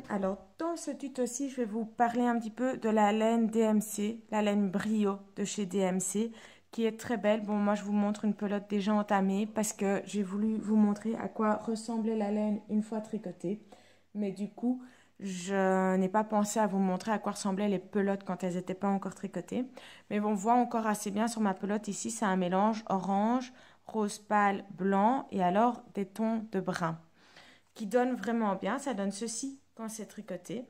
Alors, dans ce tuto-ci, je vais vous parler un petit peu de la laine DMC, la laine Brio de chez DMC, qui est très belle. Bon, moi, je vous montre une pelote déjà entamée parce que j'ai voulu vous montrer à quoi ressemblait la laine une fois tricotée. Mais du coup, je n'ai pas pensé à vous montrer à quoi ressemblaient les pelotes quand elles n'étaient pas encore tricotées. Mais on voit encore assez bien sur ma pelote ici, c'est un mélange orange, rose pâle, blanc et alors des tons de brun qui donne vraiment bien. Ça donne ceci quand c'est tricoté.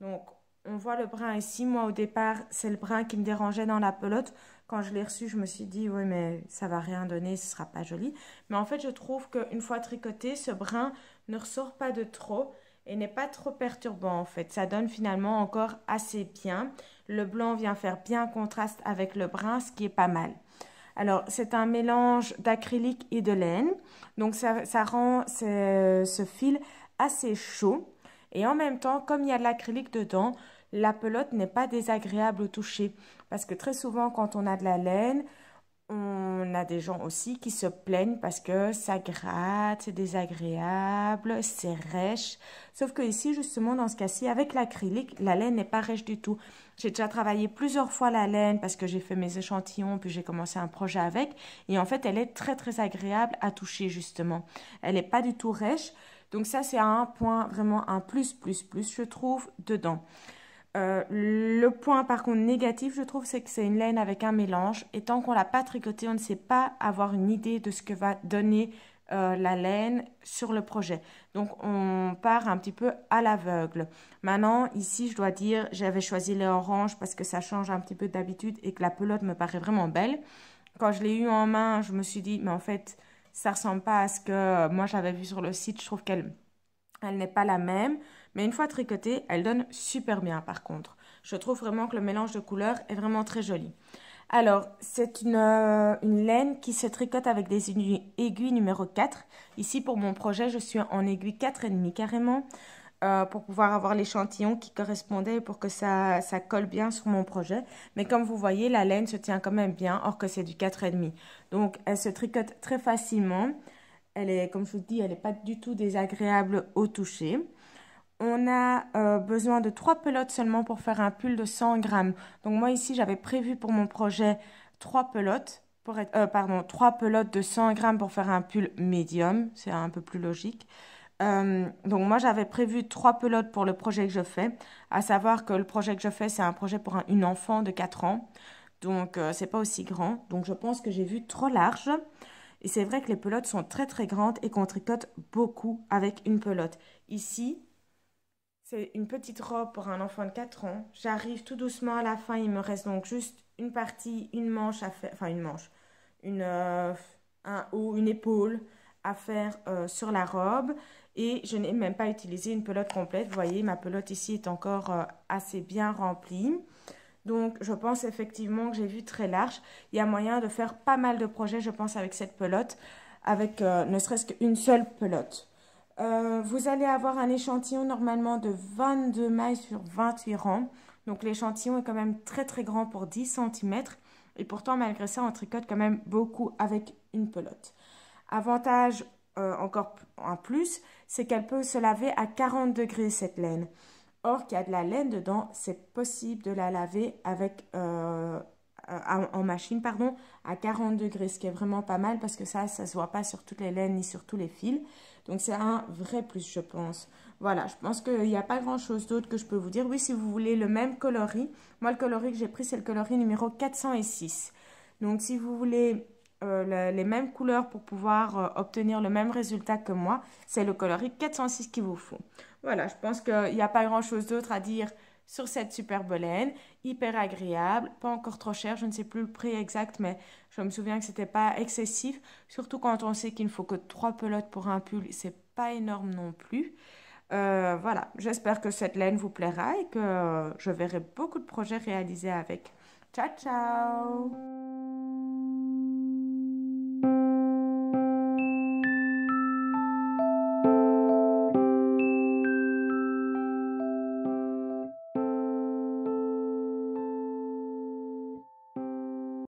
Donc, on voit le brun ici. Moi, au départ, c'est le brun qui me dérangeait dans la pelote. Quand je l'ai reçu, je me suis dit, oui, mais ça va rien donner, ce sera pas joli. Mais en fait, je trouve qu'une fois tricoté, ce brun ne ressort pas de trop et n'est pas trop perturbant, en fait. Ça donne finalement encore assez bien. Le blanc vient faire bien contraste avec le brun, ce qui est pas mal. Alors, c'est un mélange d'acrylique et de laine. Donc, ça rend ce fil assez chaud. Et en même temps, comme il y a de l'acrylique dedans, la pelote n'est pas désagréable au toucher. Parce que très souvent, quand on a de la laine, on a des gens aussi qui se plaignent parce que ça gratte, c'est désagréable, c'est rêche. Sauf que ici, justement, dans ce cas-ci, avec l'acrylique, la laine n'est pas rêche du tout. J'ai déjà travaillé plusieurs fois la laine parce que j'ai fait mes échantillons, puis j'ai commencé un projet avec. Et en fait, elle est très, très agréable à toucher, justement. Elle n'est pas du tout rêche. Donc ça, c'est un point, vraiment un plus, je trouve, dedans. Le point par contre négatif, je trouve, c'est que c'est une laine avec un mélange. Et tant qu'on ne l'a pas tricoté, on ne sait pas avoir une idée de ce que va donner la laine sur le projet. Donc, on part un petit peu à l'aveugle. Maintenant, ici, je dois dire, j'avais choisi les oranges parce que ça change un petit peu d'habitude et que la pelote me paraît vraiment belle. Quand je l'ai eu en main, je me suis dit, mais en fait, ça ne ressemble pas à ce que moi j'avais vu sur le site. Je trouve qu'elle n'est pas la même. Mais une fois tricotée, elle donne super bien par contre. Je trouve vraiment que le mélange de couleurs est vraiment très joli. Alors, c'est une laine qui se tricote avec des aiguilles numéro 4. Ici, pour mon projet, je suis en aiguille 4,5 carrément pour pouvoir avoir l'échantillon qui correspondait pour que ça colle bien sur mon projet. Mais comme vous voyez, la laine se tient quand même bien, or que c'est du 4,5. Donc, elle se tricote très facilement. Elle est, comme je vous dis, elle n'est pas du tout désagréable au toucher. On a besoin de 3 pelotes seulement pour faire un pull de 100 grammes. Donc moi ici, j'avais prévu pour mon projet 3 pelotes, 3 pelotes de 100 grammes pour faire un pull médium. C'est un peu plus logique. Donc moi, j'avais prévu 3 pelotes pour le projet que je fais. À savoir que le projet que je fais, c'est un projet pour une enfant de 4 ans. Donc, c'est pas aussi grand. Donc, je pense que j'ai vu trop large. Et c'est vrai que les pelotes sont très, très grandes et qu'on tricote beaucoup avec une pelote. Ici, c'est une petite robe pour un enfant de 4 ans. J'arrive tout doucement à la fin. Il me reste donc juste une partie, une manche à faire. Enfin, une manche. Un haut, une épaule à faire sur la robe. Et je n'ai même pas utilisé une pelote complète. Vous voyez, ma pelote ici est encore assez bien remplie. Donc, je pense effectivement que j'ai vu très large. Il y a moyen de faire pas mal de projets, je pense, avec cette pelote. Avec ne serait-ce qu'une seule pelote. Vous allez avoir un échantillon normalement de 22 mailles sur 28 rangs. Donc l'échantillon est quand même très très grand pour 10 cm. Et pourtant, malgré ça, on tricote quand même beaucoup avec une pelote. Avantage encore en plus, c'est qu'elle peut se laver à 40 degrés cette laine. Or, qu'il y a de la laine dedans, c'est possible de la laver avec, en machine à 40 degrés, ce qui est vraiment pas mal parce que ça ne se voit pas sur toutes les laines ni sur tous les fils. Donc, c'est un vrai plus, je pense. Voilà, je pense qu'il n'y a pas grand-chose d'autre que je peux vous dire. Oui, si vous voulez le même coloris, moi, le coloris que j'ai pris, c'est le coloris numéro 406. Donc, si vous voulez les mêmes couleurs pour pouvoir obtenir le même résultat que moi, c'est le coloris 406 qu'il vous faut. Voilà, je pense qu'il n'y a pas grand-chose d'autre à dire sur cette superbe laine, hyper agréable, pas encore trop cher, je ne sais plus le prix exact, mais je me souviens que c'était pas excessif, surtout quand on sait qu'il ne faut que 3 pelotes pour un pull, c'est pas énorme non plus. Voilà, j'espère que cette laine vous plaira et que je verrai beaucoup de projets réalisés avec. Ciao, ciao!